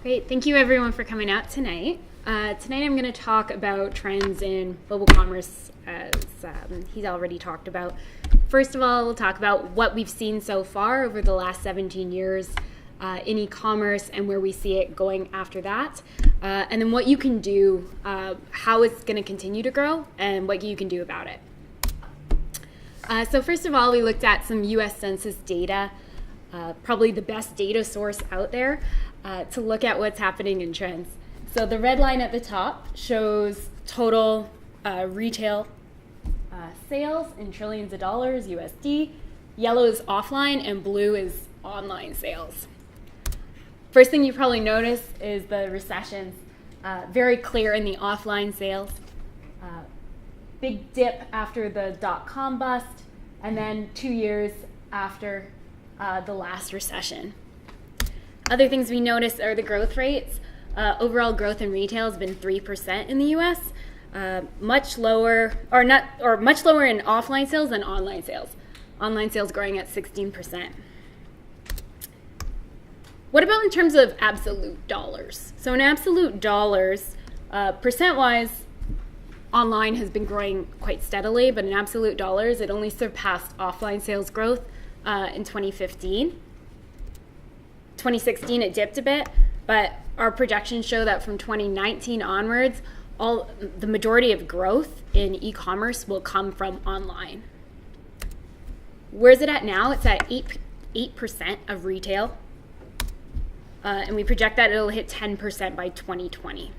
Great. Thank you, everyone, for coming out tonight. Tonight I'm going to talk about trends in mobile commerce, as he's already talked about. First of all, we'll talk about what we've seen so far over the last 17 years in e-commerce and where we see it going after that. And then what you can do, how it's going to continue to grow, and what you can do about it. So first of all, we looked at some U.S. Census data, probably the best data source out there to look at what's happening in trends. So the red line at the top shows total retail sales in trillions of dollars, USD. Yellow is offline and blue is online sales. First thing you probably notice is the recessions, very clear in the offline sales. Big dip after the dot-com bust, and then 2 years after the last recession. Other things we notice are the growth rates. Overall growth in retail has been 3% in the U.S., much lower in offline sales than online sales. Online sales growing at 16%. What about in terms of absolute dollars? So in absolute dollars, percent-wise, online has been growing quite steadily, but in absolute dollars, it only surpassed offline sales growth in 2015. 2016, it dipped a bit, but our projections show that from 2019 onwards, the majority of growth in e-commerce will come from online. Where's it at now? It's at 8% of retail, and we project that it'll hit 10% by 2020.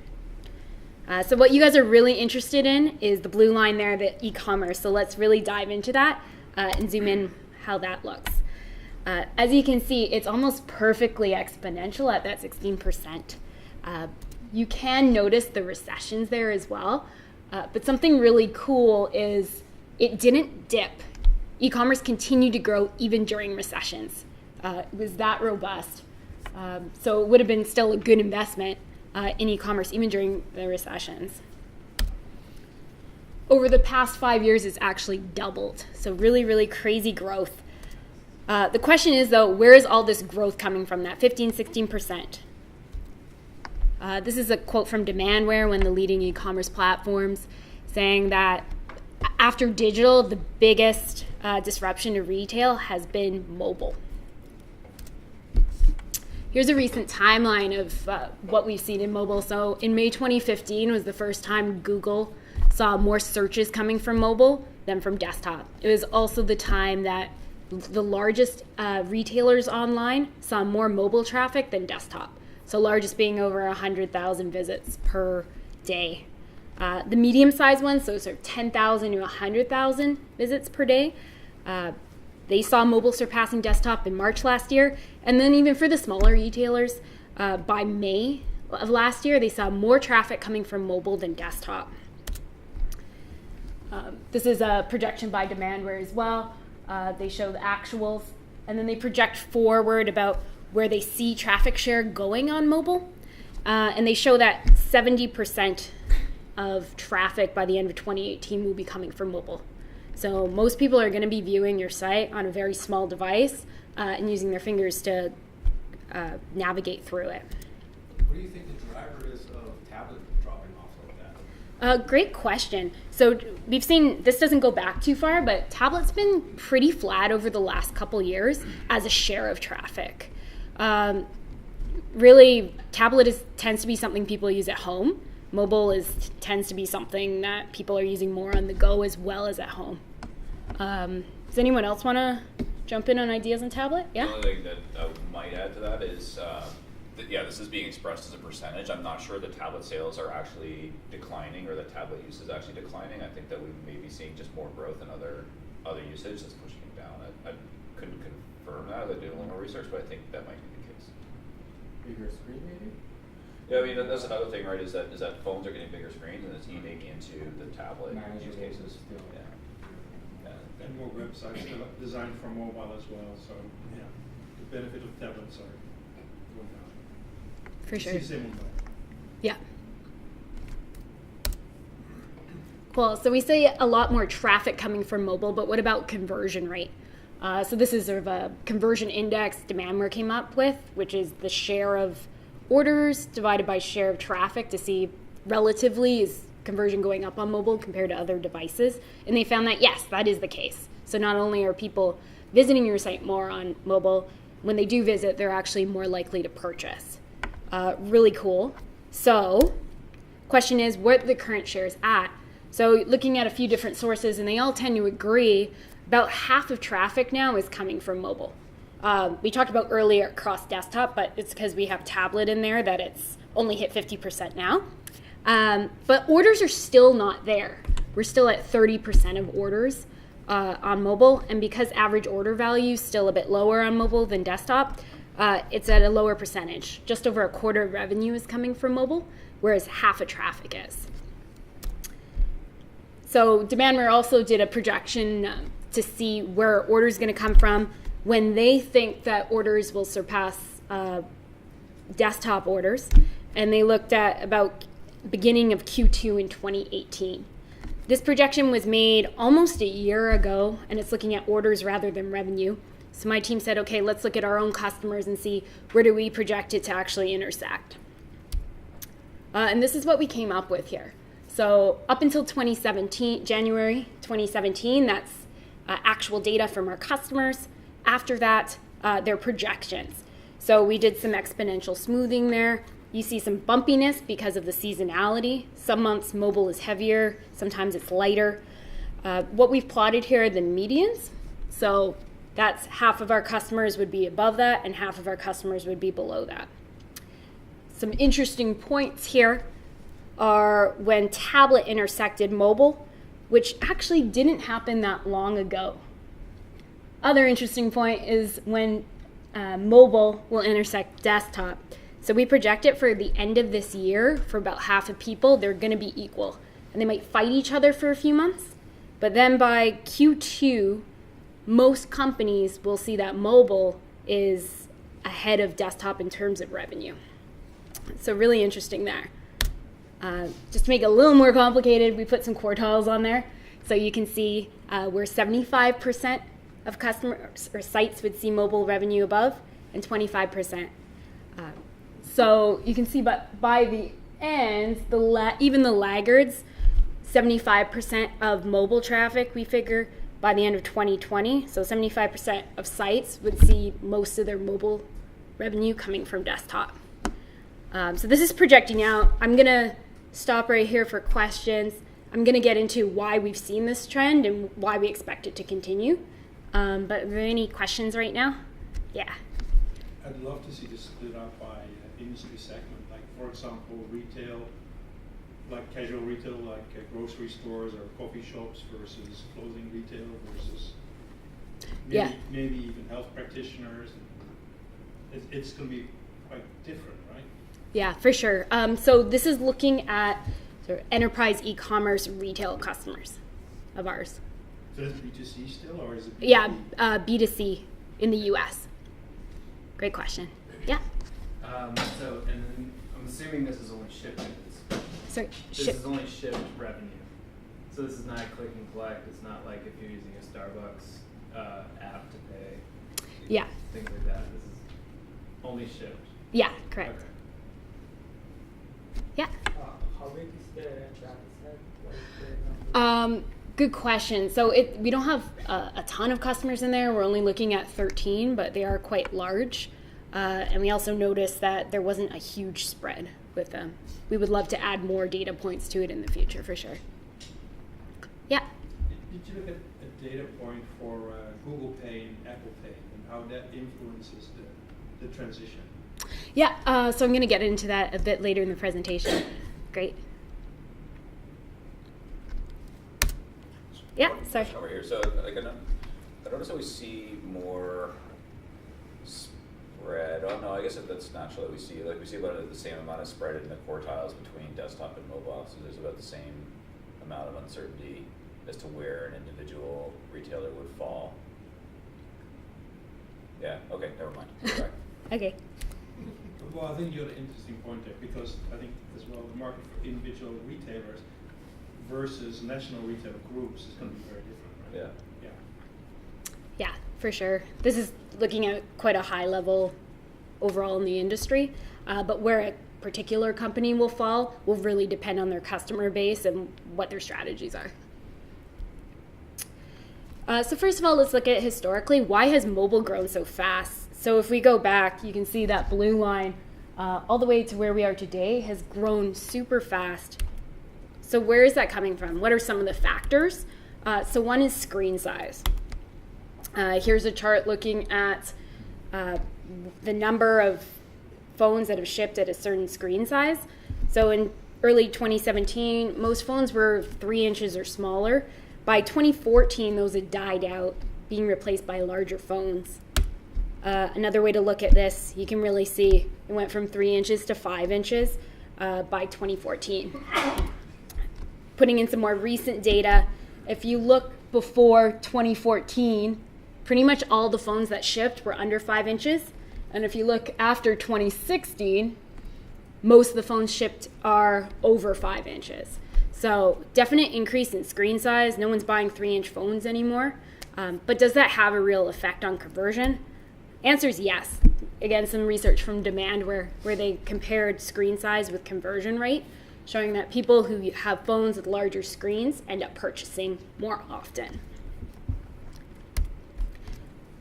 So what you guys are really interested in is the blue line there, the e-commerce. So let's really dive into that and zoom in how that looks. As you can see, it's almost perfectly exponential at that 16%. You can notice the recessions there as well, but something really cool is it didn't dip. E-commerce continued to grow even during recessions. It was that robust. So it would have been still a good investment in e-commerce even during the recessions. Over the past 5 years, it's actually doubled. So really, really crazy growth. The question is, though, where is all this growth coming from, that 15, 16%? This is a quote from Demandware, one of the leading e-commerce platforms, saying that after digital, the biggest disruption to retail has been mobile. Here's a recent timeline of what we've seen in mobile. So in May 2015 was the first time Google saw more searches coming from mobile than from desktop. It was also the time that the largest retailers online saw more mobile traffic than desktop. So largest being over 100,000 visits per day. The medium-sized ones, so sort of 10,000 to 100,000 visits per day, they saw mobile surpassing desktop in March last year. And then even for the smaller retailers, by May of last year, they saw more traffic coming from mobile than desktop. This is a projection by Demandware as well. They show the actuals, and then they project forward about where they see traffic share going on mobile. And they show that 70% of traffic by the end of 2018 will be coming from mobile. So most people are going to be viewing your site on a very small device and using their fingers to navigate through it. What do you think the driver is of tablet dropping off like that? Great question. So we've seen, this doesn't go back too far, but tablet's been pretty flat over the last couple years as a share of traffic. Really, tablet tends to be something people use at home. Mobile tends to be something that people are using more on the go as well as at home. Does anyone else want to jump in on ideas on tablet? Yeah? The only thing that I might add to that is, this is being expressed as a percentage. I'm not sure the tablet sales are actually declining or the tablet use is actually declining. I think that we may be seeing just more growth in other usage that's pushing it down. I couldn't confirm that. I did a little more research, but I think that might be the case. Bigger screen, maybe? Yeah, I mean, that's another thing, right, is that phones are getting bigger screens and it's eating into the tablet use cases. Yeah. And more websites designed for mobile as well, so yeah, the benefit of tablets are going down. For sure. It's the same one. Yeah. Cool. So we see a lot more traffic coming from mobile, but what about conversion rate? So this is sort of a conversion index Demandware came up with, which is the share of orders divided by share of traffic to see relatively is conversion going up on mobile compared to other devices. And they found that, yes, that is the case. So not only are people visiting your site more on mobile, when they do visit, they're actually more likely to purchase. Really cool. So question is, what are the current shares at? So looking at a few different sources, and they all tend to agree, about half of traffic now is coming from mobile. We talked about earlier across desktop, but it's because we have tablet in there that it's only hit 50% now. But orders are still not there. We're still at 30% of orders on mobile, and because average order value is still a bit lower on mobile than desktop, it's at a lower percentage. Just over a quarter of revenue is coming from mobile, whereas half of traffic is. So Demandware also did a projection to see where orders going to come from when they think that orders will surpass desktop orders, and they looked at about beginning of Q2 in 2018. This projection was made almost a year ago, and it's looking at orders rather than revenue. So my team said, okay, let's look at our own customers and see where do we project it to actually intersect. And this is what we came up with here. So up until 2017, January 2017, that's actual data from our customers. After that, their projections. So we did some exponential smoothing there. You see some bumpiness because of the seasonality. Some months mobile is heavier, sometimes it's lighter. What we've plotted here are the medians. So that's half of our customers would be above that and half of our customers would be below that. Some interesting points here are when tablet intersected mobile, which actually didn't happen that long ago. Other interesting point is when mobile will intersect desktop. So we project it for the end of this year for about half of people, they're going to be equal. And they might fight each other for a few months. But then by Q2, most companies will see that mobile is ahead of desktop in terms of revenue. So really interesting there. Just to make it a little more complicated, we put some quartiles on there. So you can see where 75% of customers or sites would see mobile revenue above and 25%. So you can see by the end, even the laggards, 75% of mobile traffic we figure by the end of 2020. So 75% of sites would see most of their mobile revenue coming from desktop. So this is projecting out. I'm going to stop right here for questions. I'm going to get into why we've seen this trend and why we expect it to continue. But are there any questions right now? Yeah. I'd love to see this split up by industry segment. Like, for example, retail, like casual retail, like grocery stores or coffee shops versus clothing retail versus maybe even health practitioners. It's going to be quite different, right? Yeah, for sure. So this is looking at sort of enterprise e-commerce retail customers of ours. So is it B2C still, or is it B2B? Yeah, B2C in the U.S. Great question. Yeah. And then I'm assuming this is only shipped. Sorry, This is only shipped revenue. So this is not click and collect. It's not like if you're using a Starbucks app to pay. Yeah. Things like that. This is only shipped. Yeah, correct. Okay. Yeah. How big is the traffic set? What is the number? Good question. So we don't have a ton of customers in there. We're only looking at 13, but they are quite large. And we also noticed that there wasn't a huge spread with them. We would love to add more data points to it in the future, for sure. Yeah. Did you look at a data point for Google Pay and Apple Pay and how that influences the transition? Yeah, so I'm going to get into that a bit later in the presentation. Great. Yeah, sorry. Over here. So, like, I notice that we see more spread. Oh no, I guess that's natural that we see about the same amount of spread in the quartiles between desktop and mobile. So there's about the same amount of uncertainty as to where an individual retailer would fall. Yeah. Okay. Never mind. Go back. Okay. Well, I think you had an interesting point there, because I think as well the market for individual retailers versus national retail groups is going to be very different, right? Yeah. Yeah, for sure. This is looking at quite a high level overall in the industry. But where a particular company will fall will really depend on their customer base and what their strategies are. So first of all, let's look at historically, why has mobile grown so fast? So if we go back, you can see that blue line all the way to where we are today has grown super fast. So where is that coming from? What are some of the factors? So one is screen size. Here's a chart looking at the number of phones that have shipped at a certain screen size. So in early 2017, most phones were 3 inches or smaller. By 2014, those had died out, being replaced by larger phones. Another way to look at this, you can really see it went from 3 inches to 5 inches by 2014. Putting in some more recent data, if you look before 2014, pretty much all the phones that shipped were under 5 inches. And if you look after 2016, most of the phones shipped are over 5 inches. So definite increase in screen size. No one's buying 3-inch phones anymore. But does that have a real effect on conversion? Answer is yes. Again, some research from Demand where they compared screen size with conversion rate, showing that people who have phones with larger screens end up purchasing more often.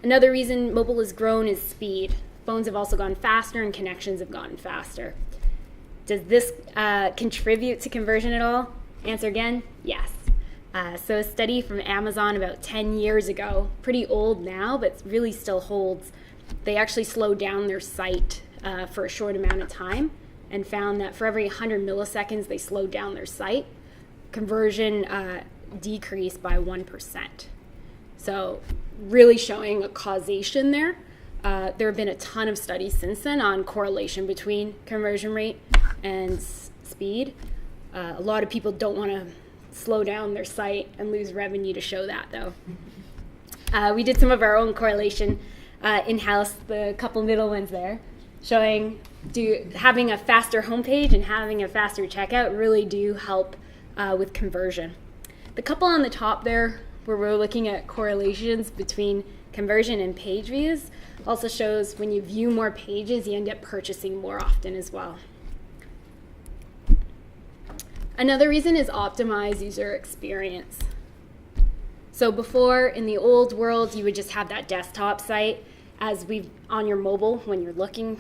Another reason mobile has grown is speed. Phones have also gone faster and connections have gotten faster. Does this contribute to conversion at all? Answer again, yes. So a study from Amazon about 10 years ago, pretty old now, but really still holds. They actually slowed down their site for a short amount of time and found that for every 100 milliseconds they slowed down their site, conversion decreased by 1%. So really showing a causation there. There have been a ton of studies since then on correlation between conversion rate and speed. A lot of people don't want to slow down their site and lose revenue to show that, though. We did some of our own correlation in-house, the couple middle ones there, showing having a faster homepage and having a faster checkout really do help with conversion. The couple on the top there, where we're looking at correlations between conversion and page views, also shows when you view more pages, you end up purchasing more often as well. Another reason is optimize user experience. So before, in the old world, you would just have that desktop site on your mobile when you're looking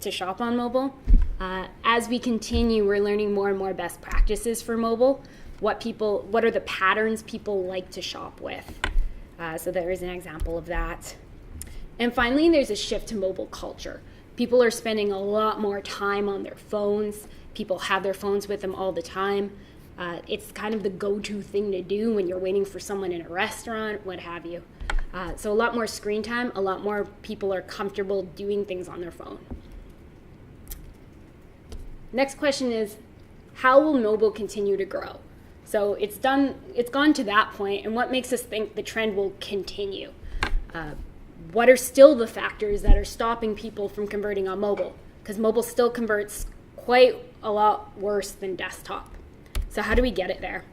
to shop on mobile. As we continue, we're learning more and more best practices for mobile. What are the patterns people like to shop with? So there is an example of that. And finally, there's a shift to mobile culture. People are spending a lot more time on their phones. People have their phones with them all the time. It's kind of the go-to thing to do when you're waiting for someone in a restaurant, what have you. So a lot more screen time, a lot more people are comfortable doing things on their phone. Next question is, how will mobile continue to grow? So it's gone to that point, and what makes us think the trend will continue? What are still the factors that are stopping people from converting on mobile? Because mobile still converts quite a lot worse than desktop. So how do we get it there?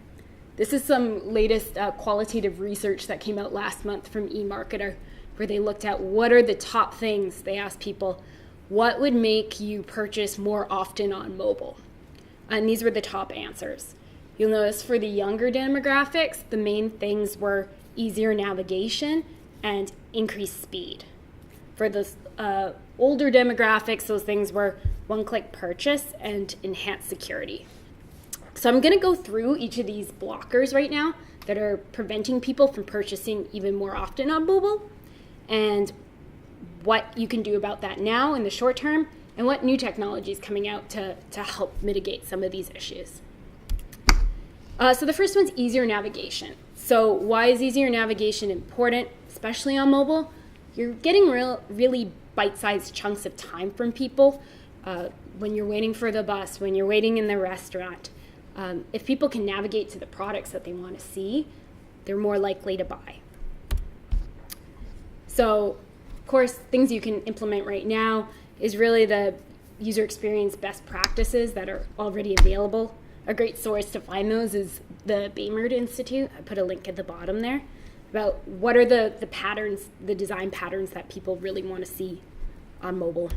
This is some latest qualitative research that came out last month from eMarketer, where they looked at what are the top things. They asked people, what would make you purchase more often on mobile? And these were the top answers. You'll notice for the younger demographics, the main things were easier navigation and increased speed. For the older demographics, those things were one-click purchase and enhanced security. So I'm going to go through each of these blockers right now that are preventing people from purchasing even more often on mobile, and what you can do about that now in the short term, and what new technology is coming out to help mitigate some of these issues. So the first one's easier navigation. So why is easier navigation important, especially on mobile? You're getting really bite-sized chunks of time from people when you're waiting for the bus, when you're waiting in the restaurant. If people can navigate to the products that they want to see, they're more likely to buy. So, of course, things you can implement right now is really the user experience best practices that are already available. A great source to find those is the Baymard Institute. I put a link at the bottom there about what are the patterns, the design patterns that people really want to see on mobile.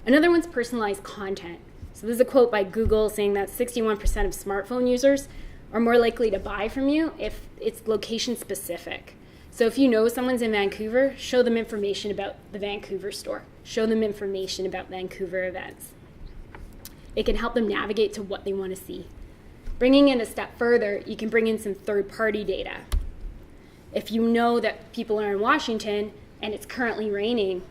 Another one's personalized content. So this is a quote by Google saying that 61% of smartphone users are more likely to buy from you if it's location specific. So if you know someone's in Vancouver, show them information about the Vancouver store. Show them information about Vancouver events. It can help them navigate to what they want to see. Bringing it a step further, you can bring in some third-party data. If you know that people are in Washington and it's currently raining,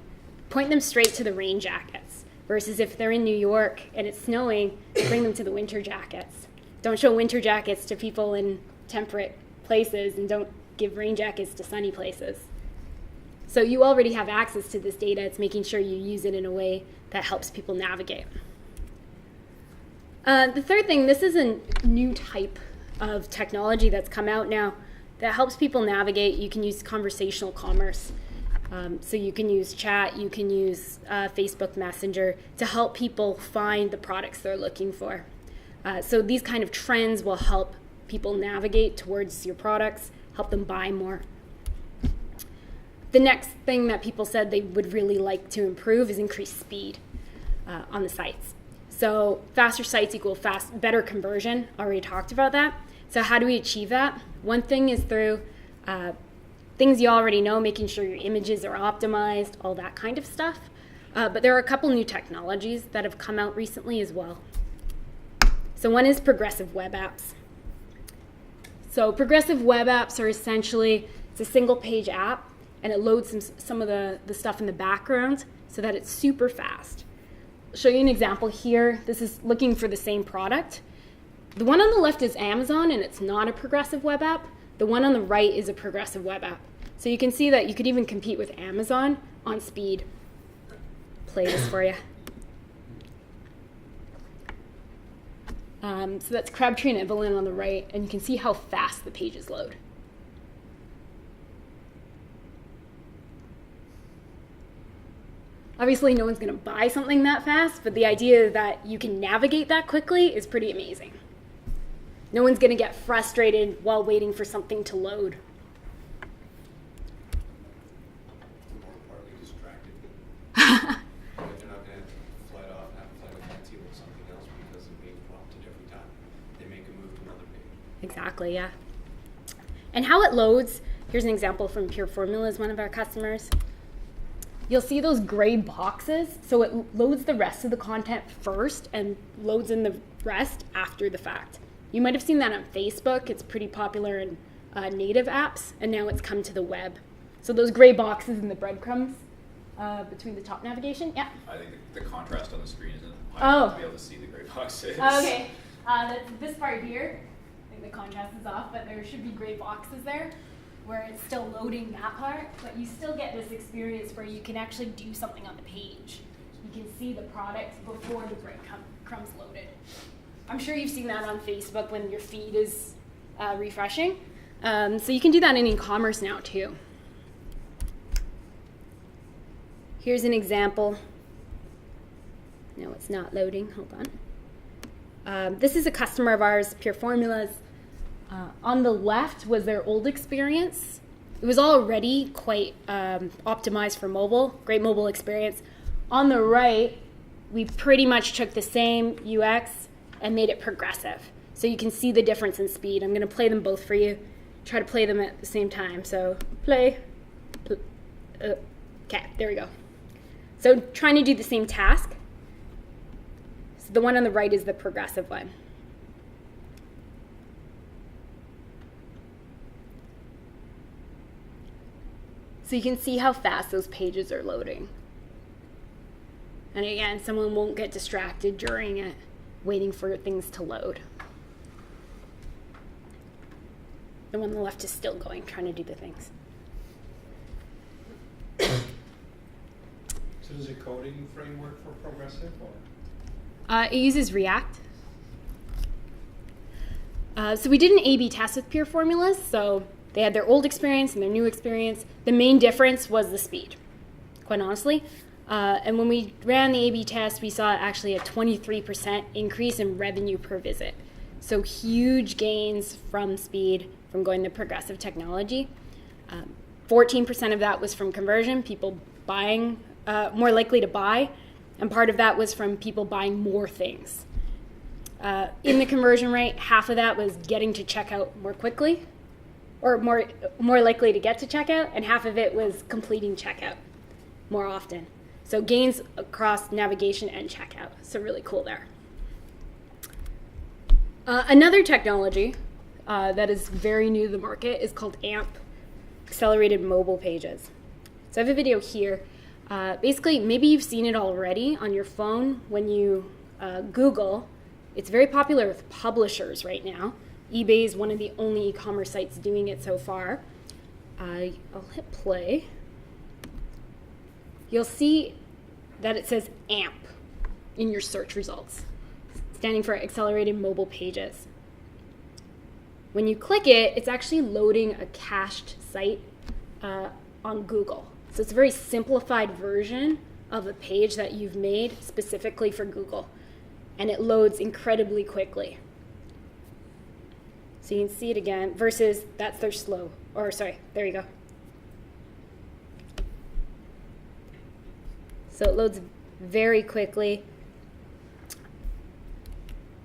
point them straight to the rain jackets. Versus if they're in New York and it's snowing, bring them to the winter jackets. Don't show winter jackets to people in temperate places, and don't give rain jackets to sunny places. So you already have access to this data. It's making sure you use it in a way that helps people navigate. The third thing, this is a new type of technology that's come out now that helps people navigate. You can use conversational commerce. So you can use chat, you can use Facebook Messenger to help people find the products they're looking for. So these kind of trends will help people navigate towards your products, help them buy more. The next thing that people said they would really like to improve is increase speed on the sites. So faster sites equal better conversion. Already talked about that. So how do we achieve that? One thing is through things you already know, making sure your images are optimized, all that kind of stuff. But there are a couple new technologies that have come out recently as well. So one is progressive web apps. So progressive web apps are essentially, it's a single page app, and it loads some of the stuff in the background so that it's super fast. I'll show you an example here. This is looking for the same product. The one on the left is Amazon, and it's not a progressive web app. The one on the right is a progressive web app. So you can see that you could even compete with Amazon on speed. Play this for you. So that's Crabtree and Evelyn on the right, and you can see how fast the pages load. Obviously, no one's going to buy something that fast, but the idea that you can navigate that quickly is pretty amazing. No one's going to get frustrated while waiting for something to load. More partly distracted. They're not going to fly off and have a flight of fancy with something else because they're being prompted every time they make a move to another page. Exactly, yeah. And how it loads, here's an example from Pure Formulas, one of our customers. You'll see those gray boxes, so it loads the rest of the content first and loads in the rest after the fact. You might have seen that on Facebook. It's pretty popular in native apps, and now it's come to the web. So those gray boxes and the breadcrumbs between the top navigation, yeah? I think the contrast on the screen isn't high enough to be able to see the gray boxes. Okay, this part here, I think the contrast is off, but there should be gray boxes there where it's still loading that part, but you still get this experience where you can actually do something on the page. You can see the product before the breadcrumbs loaded. I'm sure you've seen that on Facebook when your feed is refreshing. So you can do that in e-commerce now too. Here's an example. No, it's not loading. Hold on. This is a customer of ours, Pure Formulas. On the left was their old experience. It was already quite optimized for mobile, great mobile experience. On the right, we pretty much took the same UX and made it progressive. So you can see the difference in speed. I'm going to play them both for you. Try to play them at the same time. So play. Okay, there we go. So trying to do the same task. So the one on the right is the progressive one. So you can see how fast those pages are loading. And again, someone won't get distracted during it, waiting for things to load. The one on the left is still going, trying to do the things. So does a coding framework for progressive or? It uses React. So we did an A/B test with Pure Formulas. So they had their old experience and their new experience. The main difference was the speed, quite honestly. And when we ran the A/B test, we saw actually a 23% increase in revenue per visit. So huge gains from speed from going to progressive technology. 14% of that was from conversion, people buying, more likely to buy. And part of that was from people buying more things. In the conversion rate, half of that was getting to checkout more quickly, or more likely to get to checkout, and half of it was completing checkout more often. So gains across navigation and checkout. So really cool there. Another technology that is very new to the market is called AMP, Accelerated Mobile Pages. So I have a video here. Basically, maybe you've seen it already on your phone when you Google. It's very popular with publishers right now. eBay is one of the only e-commerce sites doing it so far. I'll hit play. You'll see that it says AMP in your search results, standing for Accelerated Mobile Pages. When you click it, it's actually loading a cached site on Google. So it's a very simplified version of a page that you've made specifically for Google. And it loads incredibly quickly. So you can see it again, versus that's their slow, or sorry, there you go. So it loads very quickly.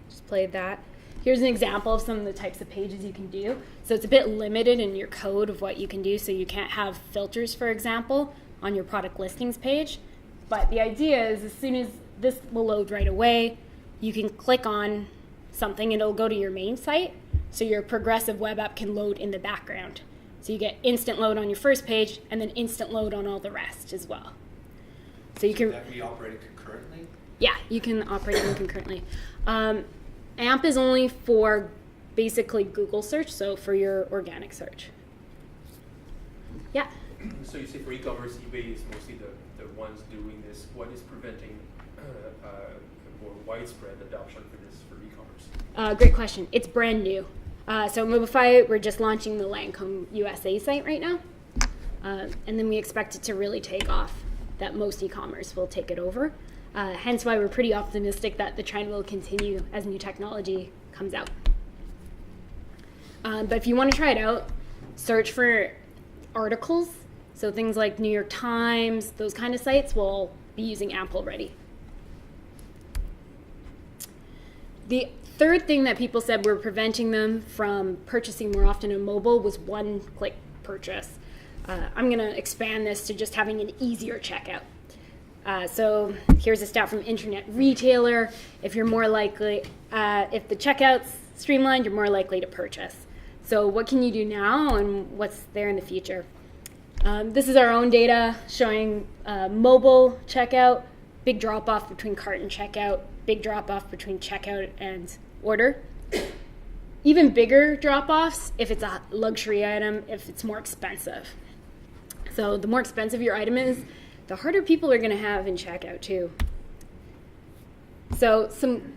Just played that. Here's an example of some of the types of pages you can do. So it's a bit limited in your code of what you can do. So you can't have filters, for example, on your product listings page. But the idea is as soon as this will load right away, you can click on something and it'll go to your main site. So your progressive web app can load in the background. So you get instant load on your first page and then instant load on all the rest as well. So you can... That be operating concurrently? Yeah, you can operate them concurrently. AMP is only for basically Google search, so for your organic search. Yeah? So you say for e-commerce, eBay is mostly the ones doing this. What is preventing more widespread adoption for this for e-commerce? Great question. It's brand new. So Mobify, we're just launching the Lancome USA site right now. And then we expect it to really take off, that most e-commerce will take it over. Hence why we're pretty optimistic that the trend will continue as new technology comes out. But if you want to try it out, search for articles. So things like New York Times, those kind of sites will be using AMP already. The third thing that people said were preventing them from purchasing more often on mobile was one-click purchase. I'm going to expand this to just having an easier checkout. So here's a stat from Internet Retailer. If you're more likely, if the checkout's streamlined, you're more likely to purchase. So what can you do now and what's there in the future? This is our own data showing mobile checkout, big drop-off between cart and checkout, big drop-off between checkout and order. Even bigger drop-offs if it's a luxury item, if it's more expensive. So the more expensive your item is, the harder people are going to have in checkout too. So some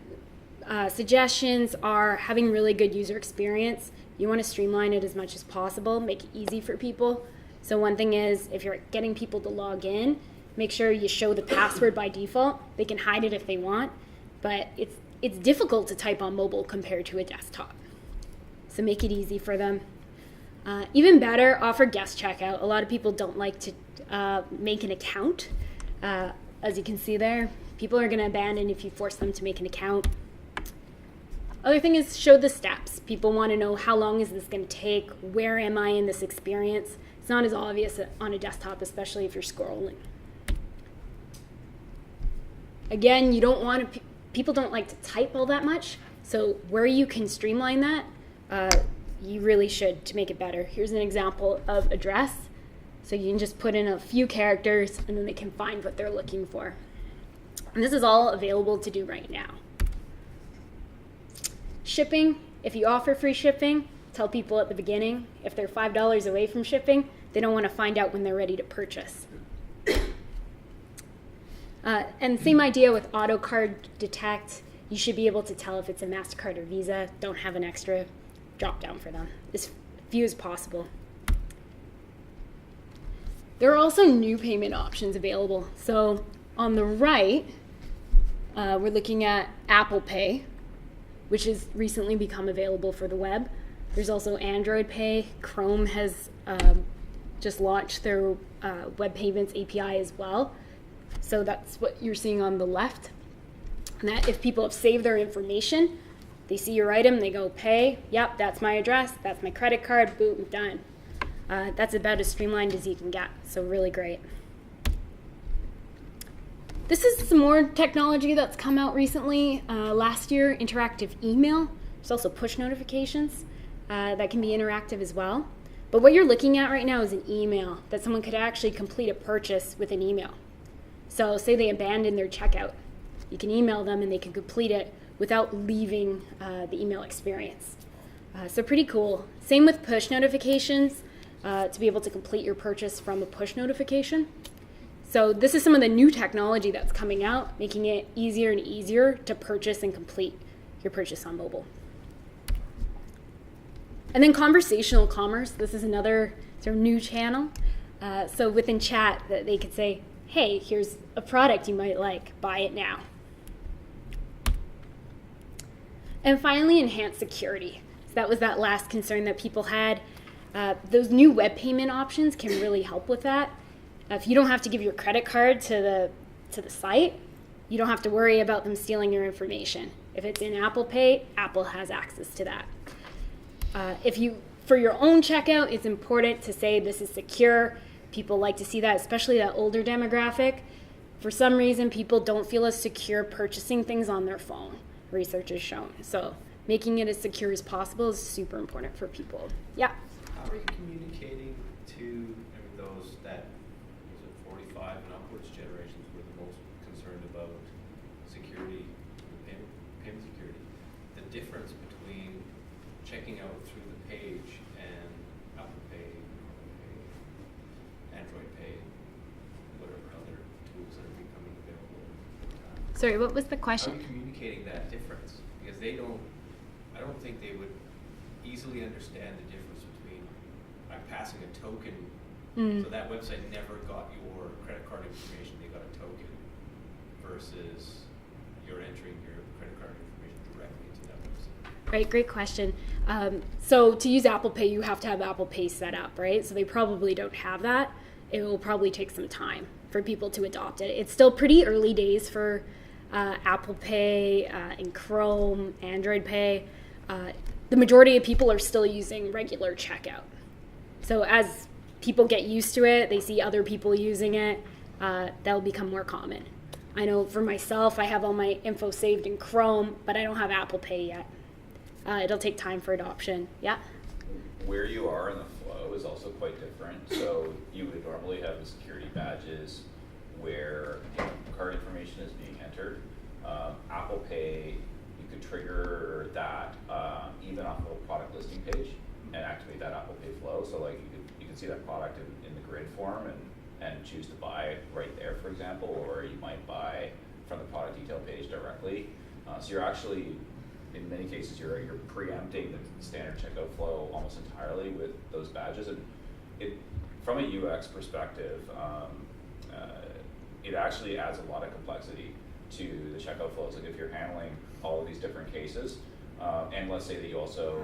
suggestions are having really good user experience. You want to streamline it as much as possible, make it easy for people. So one thing is, if you're getting people to log in, make sure you show the password by default. They can hide it if they want, but it's difficult to type on mobile compared to a desktop. So make it easy for them. Even better, offer guest checkout. A lot of people don't like to make an account. As you can see there, people are going to abandon if you force them to make an account. Other thing is show the steps. People want to know how long is this going to take, where am I in this experience. It's not as obvious on a desktop, especially if you're scrolling. Again, you don't want to, people don't like to type all that much, so where you can streamline that, you really should to make it better. Here's an example of address. So you can just put in a few characters and then they can find what they're looking for. And this is all available to do right now. Shipping, if you offer free shipping, tell people at the beginning, if they're $5 away from shipping, they don't want to find out when they're ready to purchase. And same idea with auto card detect. You should be able to tell if it's a MasterCard or Visa. Don't have an extra drop down for them, as few as possible. There are also new payment options available. So on the right, we're looking at Apple Pay, which has recently become available for the web. There's also Android Pay. Chrome has just launched their web payments API as well. So that's what you're seeing on the left. And that if people have saved their information, they see your item, they go pay, yep, that's my address, that's my credit card, boom, done. That's about as streamlined as you can get, so really great. This is some more technology that's come out recently. Last year, interactive email. There's also push notifications that can be interactive as well. But what you're looking at right now is an email that someone could actually complete a purchase with an email. So say they abandoned their checkout. You can email them and they can complete it without leaving the email experience. So pretty cool. Same with push notifications, to be able to complete your purchase from a push notification. So this is some of the new technology that's coming out, making it easier and easier to purchase and complete your purchase on mobile. And then conversational commerce. This is another sort of new channel. So within chat, they could say, hey, here's a product you might like, buy it now. And finally, enhanced security. So that was that last concern that people had. Those new web payment options can really help with that. If you don't have to give your credit card to the site, you don't have to worry about them stealing your information. If it's in Apple Pay, Apple has access to that. For your own checkout, it's important to say this is secure. People like to see that, especially that older demographic. For some reason, people don't feel as secure purchasing things on their phone, research has shown. So making it as secure as possible is super important for people. Yeah? How are you communicating to those that, was it 45 and upwards generations were the most concerned about security, payment security? The difference between checking out through the page and Apple Pay, Google Pay, Android Pay, whatever other tools that are becoming available. Sorry, what was the How question? are you communicating that difference? Because I don't think they would easily understand the difference between passing a token, so that website never got your credit card information, they got a token, versus you're entering your credit card information directly into that website. Right, great question. So to use Apple Pay, you have to have Apple Pay set up, right? So they probably don't have that. It will probably take some time for people to adopt it. It's still pretty early days for Apple Pay and Chrome, Android Pay. The majority of people are still using regular checkout. So as people get used to it, they see other people using it, that'll become more common. I know for myself, I have all my info saved in Chrome, but I don't have Apple Pay yet. It'll take time for adoption. Yeah? Where you are in the flow is also quite different. So you would normally have the security badges where card information is being entered. Apple Pay, you could trigger that even off of a product listing page and activate that Apple Pay flow. So like you can see that product in the grid form and choose to buy right there, for example, or you might buy from the product detail page directly. So you're actually, in many cases, you're preempting the standard checkout flow almost entirely with those badges. And from a UX perspective, it actually adds a lot of complexity to the checkout flows. Like if you're handling all of these different cases, and let's say that you also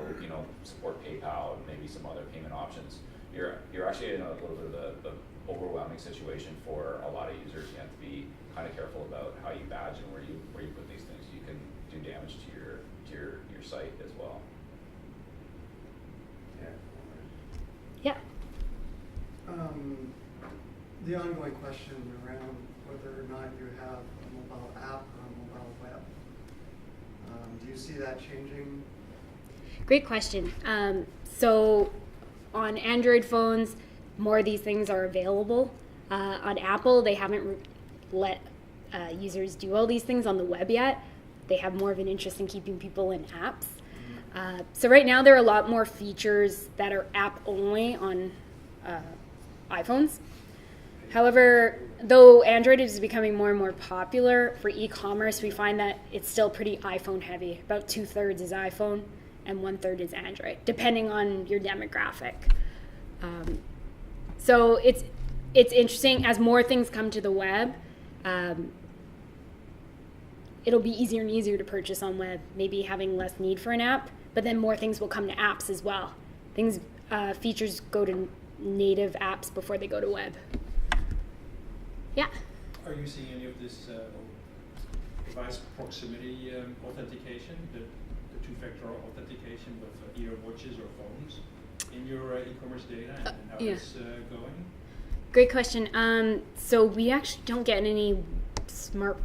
support PayPal and maybe some other payment options, you're actually in a little bit of the overwhelming situation for a lot of users. You have to be kind of careful about how you badge and where you put these things. You can do damage to your site as well. Yeah. The ongoing question around whether or not you have a mobile app or a mobile web. Do you see that changing? Great question. So on Android phones, more of these things are available. On Apple, they haven't let users do all these things on the web yet. They have more of an interest in keeping people in apps. So right now, there are a lot more features that are app only on iPhones. However, though Android is becoming more and more popular for e-commerce, we find that it's still pretty iPhone heavy. About 2/3 is iPhone and 1/3 is Android, depending on your demographic. So it's interesting. As more things come to the web, it'll be easier and easier to purchase on web, maybe having less need for an app, but then more things will come to apps as well. Features go to native apps before they go to web. Yeah. Are you seeing any of this device proximity authentication, the two-factor authentication with either watches or phones in your e-commerce data, and how yeah. it's going? Great question. So we actually don't get any smart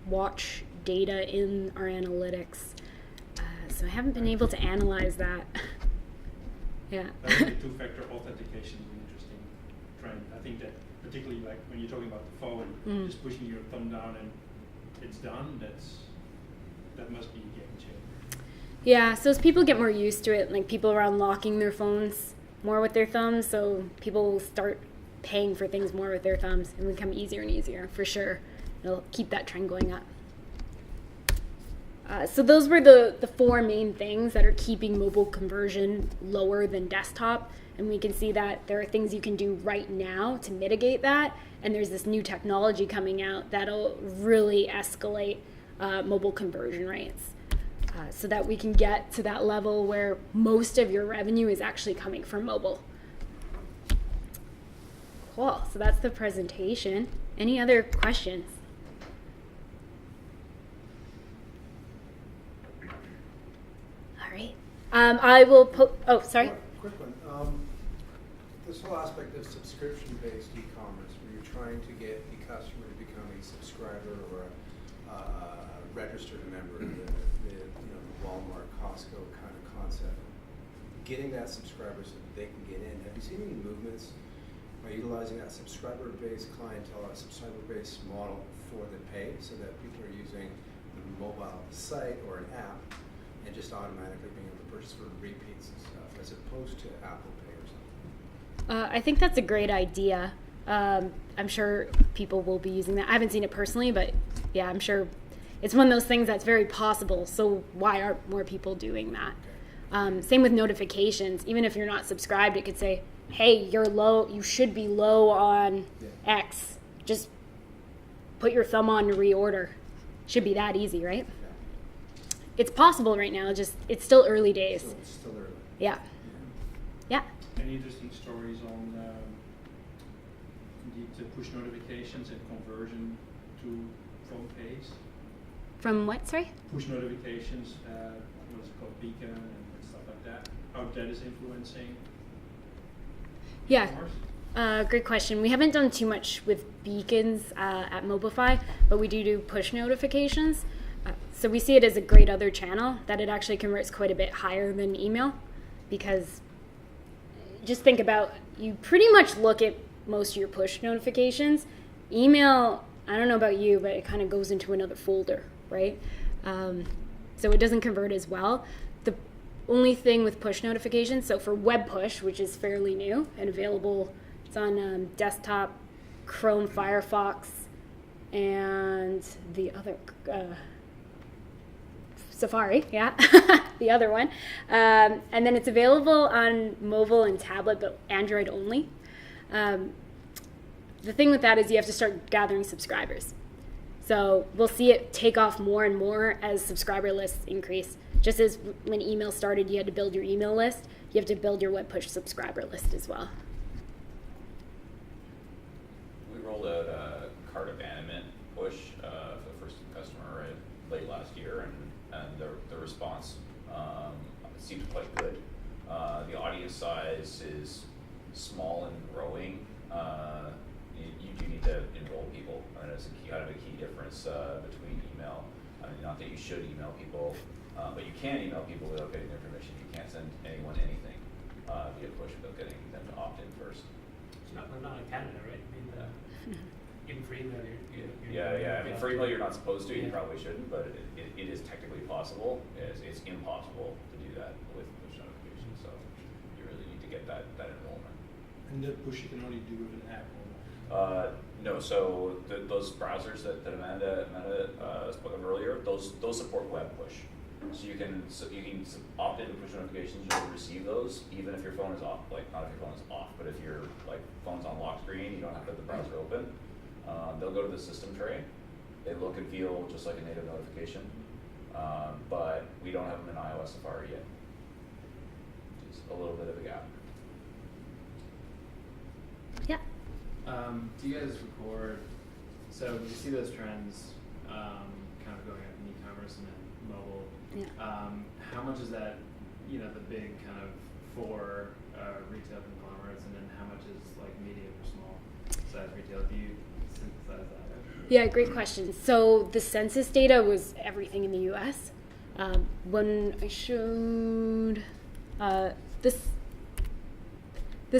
watch data in our analytics. So I haven't been able to analyze that. Yeah. I think the two-factor authentication is an interesting trend. I think that particularly like when you're talking about the phone, just pushing your thumb down and it's done, that must be a game changer. Yeah, so as people get more used to it, like people are unlocking their phones more with their thumbs, so people will start paying for things more with their thumbs and become easier and easier, for sure. It'll keep that trend going up. So those were the four main things that are keeping mobile conversion lower than desktop. And we can see that there are things you can do right now to mitigate that. And there's this new technology coming out that'll really escalate mobile conversion rates so that we can get to that level where most of your revenue is actually coming from mobile. Cool. So that's the presentation. Any other questions? All right. I will oh, sorry. Quick one. This whole aspect of subscription-based e-commerce, where you're trying to get the customer to become a subscriber or a registered member, the Walmart, Costco kind of concept. Getting that subscriber so that they can get in. Have you seen any movements by utilizing that subscriber-based clientele, a subscriber-based model for the pay, so that people are using the mobile site or an app and just automatically being able to purchase for repeats and stuff, as opposed to Apple Pay or something? I think that's a great idea. I'm sure people will be using that. I haven't seen it personally, but yeah, I'm sure it's one of those things that's very possible. So why aren't more people doing that? Same with notifications. Even if you're not subscribed, it could say, hey, you're low, you should be low on X. Just put your thumb on to reorder. Should be that easy, right? Yeah. It's possible right now, just it's still early days. So it's still early. Yeah. Yeah. Any interesting stories on the push notifications and conversion to phone pays? From what, sorry? Push notifications, what is it called, Beacon and stuff like that. How that is influencing Yeah. e-commerce? Great question. We haven't done too much with beacons at Mobify, but we do push notifications. So we see it as a great other channel that it actually converts quite a bit higher than email, because just think about, you pretty much look at most of your push notifications. Email, I don't know about you, but it kind of goes into another folder, right? So it doesn't convert as well. The only thing with push notifications, so for web push, which is fairly new and available, it's on desktop, Chrome, Firefox, and the other Safari, yeah, the other one. And then it's available on mobile and tablet, but Android only. The thing with that is you have to start gathering subscribers. So we'll see it take off more and more as subscriber lists increase. Just as when email started, you had to build your email list, you have to build your web push subscriber list as well. We rolled out a cart abandonment push for the first customer late last year, and the response seems quite good. The audience size is small and growing. You do need to enroll people, and it's kind of a key difference between email. I mean, not that you should email people, but you can email people without getting their permission. You can't send anyone anything via push without getting them to opt in first. It's not in Canada, right? I mean, even for email, Yeah. I mean, for email, you're not supposed to. You probably shouldn't, but it is technically possible. It's impossible to do that with push notifications. So you really need to get that enrollment. And that push you can only do with an app or No, so those browsers that Amanda spoke of earlier, those support web push. So you can opt into push notifications. You'll receive those even if your phone is off. Like, not if your phone is off, but if your phone's on lock screen, you don't have to have the browser open. They'll go to the system tray. They look and feel just like a native notification, but we don't have them in iOS Safari yet. It's a little bit of a gap. Yeah. Do you guys record So you see those trends kind of going up in e-commerce and then mobile. Yeah. How much is that, the big kind of for retail conglomerates, and then how much is like medium or small size retail? Do you synthesize that? Yeah, great question. So the census data was everything in the U.S. When I showed this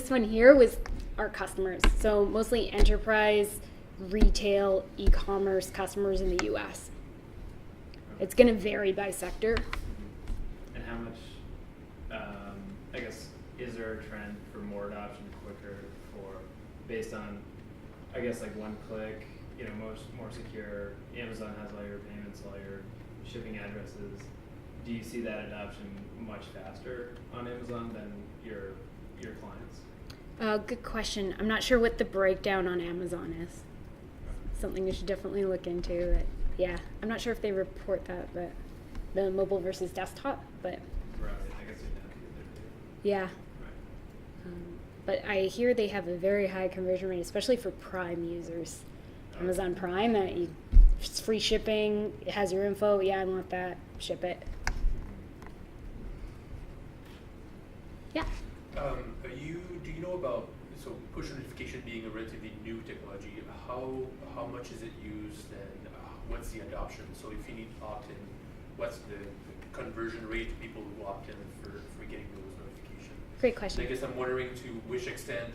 one here was our customers. So mostly enterprise, retail, e-commerce customers in the U.S. It's going to vary by sector. And how much, I guess, is there a trend for more adoption quicker based on, I guess, like one click, more secure? Amazon has all your payments, all your shipping addresses. Do you see that adoption much faster on Amazon than your clients? Good question. I'm not sure what the breakdown on Amazon is. Something you should definitely look into. But yeah, I'm not sure if they report that, but the mobile versus desktop. But Right, I guess you'd have to get there. yeah. Right. But I hear they have a very high conversion rate, especially for Prime users. Amazon Prime, it's free shipping. It has your info. Yeah, I want that. Ship it. Yeah. Do you know about push notification being a relatively new technology? How much is it used, and what's the adoption? So if you need opt-in, what's the conversion rate of people who opt in for getting those notifications? Great question. I guess I'm wondering to which extent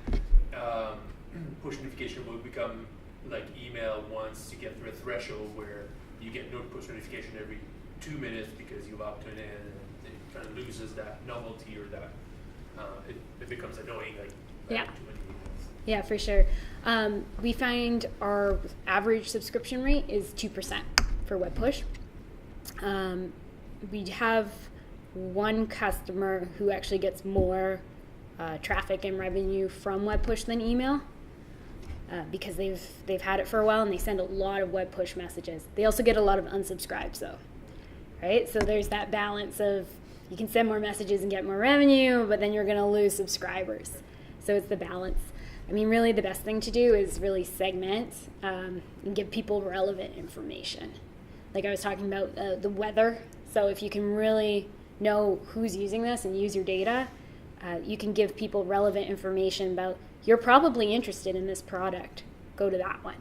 push notification will become like email once you get through a threshold where you get no push notification every 2 minutes because you've opted in, and it kind of loses that novelty, or that it becomes annoying, like Yeah. too many emails. Yeah, for sure. We find our average subscription rate is 2% for web push. We have one customer who actually gets more traffic and revenue from web push than email, because they've had it for a while and they send a lot of web push messages. They also get a lot of unsubscribes though, right? So there's that balance of you can send more messages and get more revenue, but then you're going to lose subscribers. So it's the balance. I mean, really the best thing to do is really segment and give people relevant information. Like I was talking about the weather. So if you can really know who's using this and use your data, you can give people relevant information about, you're probably interested in this product. Go to that one.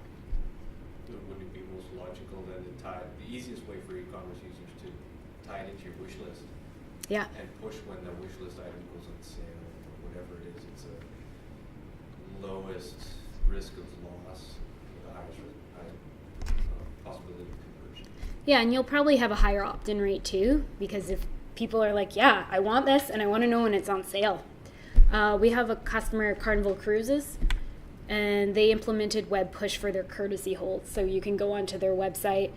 Would it be most logical then to tie the easiest way for e-commerce users to tie it into your wish list? Yeah. And push when the wish list item goes on sale or whatever it is. It's a lowest risk of loss, the highest possibility of conversion. Yeah, and you'll probably have a higher opt-in rate too, because if people are like, yeah, I want this and I want to know when it's on sale. We have a customer, Carnival Cruises, and they implemented web push for their courtesy holds. So you can go onto their website,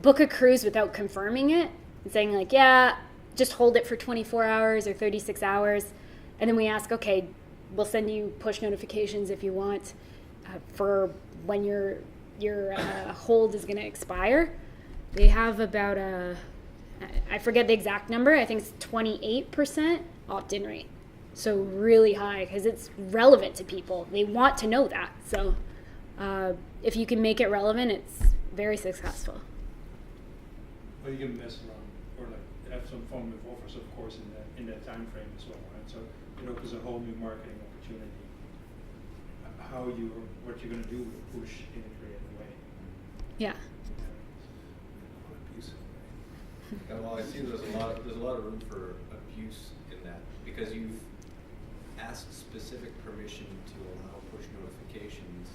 book a cruise without confirming it, and saying like, yeah, just hold it for 24 hours or 36 hours. And then we ask, okay, we'll send you push notifications if you want for when your hold is going to expire. They have about I forget the exact number, I think it's 28% opt-in rate. So really high, because it's relevant to people. They want to know that. So if you can make it relevant, it's very successful. Well, you can mess around, or like have some fun with offers, of course, in that time frame as well, right? So there's a whole new marketing opportunity. What you're going to do with push in a creative way. Yeah. Yeah, well, I see there's a lot of room for abuse in that, because you've asked specific permission to allow push notifications,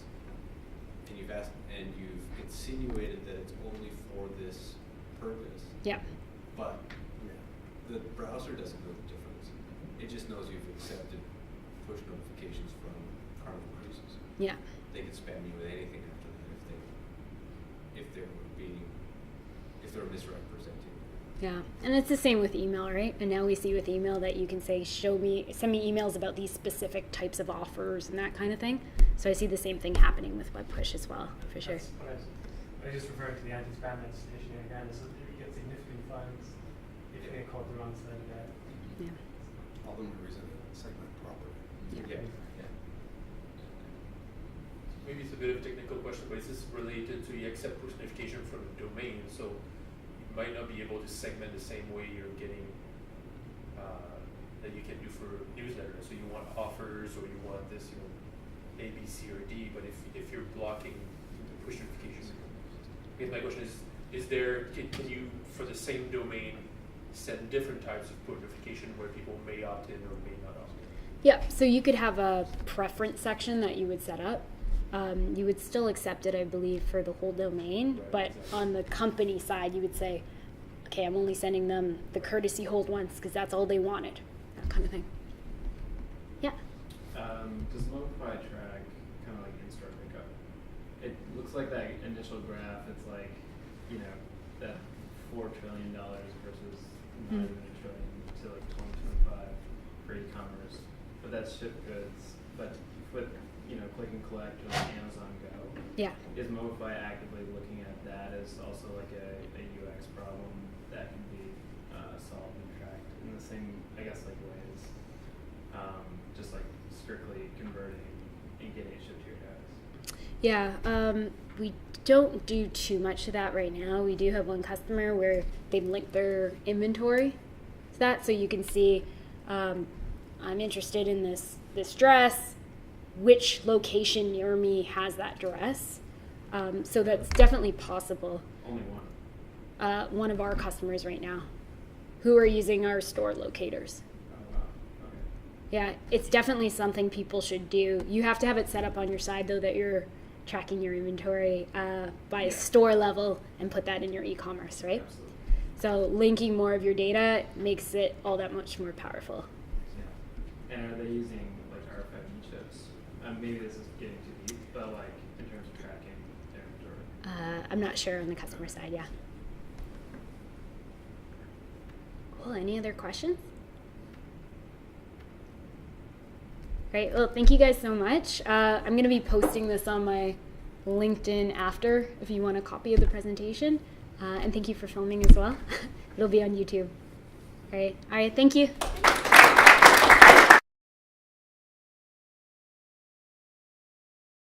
and you've insinuated that it's only for this purpose. Yeah. But the browser doesn't know the difference. It just knows you've accepted push notifications from Carnival Cruises. Yeah. They can spam you with anything after that if they're misrepresenting. Yeah, and it's the same with email, right? And now we see with email that you can say, send me emails about these specific types of offers and that kind of thing. So I see the same thing happening with web push as well, for sure. That's what I was just referring to the anti-spam legislation again. This is you get significant fines if you get caught the wrong side of that. Yeah. All the more reason to segment properly. Yeah. Yeah. maybe it's a bit of a technical question, but is this related to you accept push notification from a domain? So you might not be able to segment the same way you're getting that you can do for newsletters. So you want offers, or you want this, A, B, C, or D. But if you're blocking the push notification, I guess my question is there can you for the same domain set different types of push notification where people may opt in or may not opt in? Yeah, so you could have a preference section that you would set up. You would still accept it, I believe, for the whole domain, Right, but exactly. on the company side, you would say, okay, I'm only sending them the courtesy hold once because that's all they wanted, that kind of thing. Yeah. Does Mobify track kind of like in-store pickup? It looks like that initial graph, it's like, that $4 trillion versus $9 trillion to like 2025 for e-commerce. But that's shipped goods. But with, click and collect or like Amazon Go, Yeah. is Mobify actively looking at that as also like a UX problem that can be solved and tracked in the same, I guess, like ways, just like strictly converting and getting it shipped to your house? Yeah, we don't do too much of that right now. We do have one customer where they've linked their inventory to that, so you can see, I'm interested in this dress. Which location near me has that dress? So that's definitely possible. Only one. One of our customers right now, who are using our store locators. Oh, wow. Okay. Yeah, it's definitely something people should do. You have to have it set up on your side, though, that you're tracking your inventory by a store level and put that in your e-commerce, right? Absolutely. So linking more of your data makes it all that much more powerful. Yeah. And are they using like RFID chips? Maybe this is getting too deep, but like in terms of tracking their inventory. I'm not sure on the customer side, yeah. Cool, any other questions? Great, well, thank you guys so much. I'm going to be posting this on my LinkedIn after if you want a copy of the presentation. And thank you for filming as well. It'll be on YouTube. All right, thank you.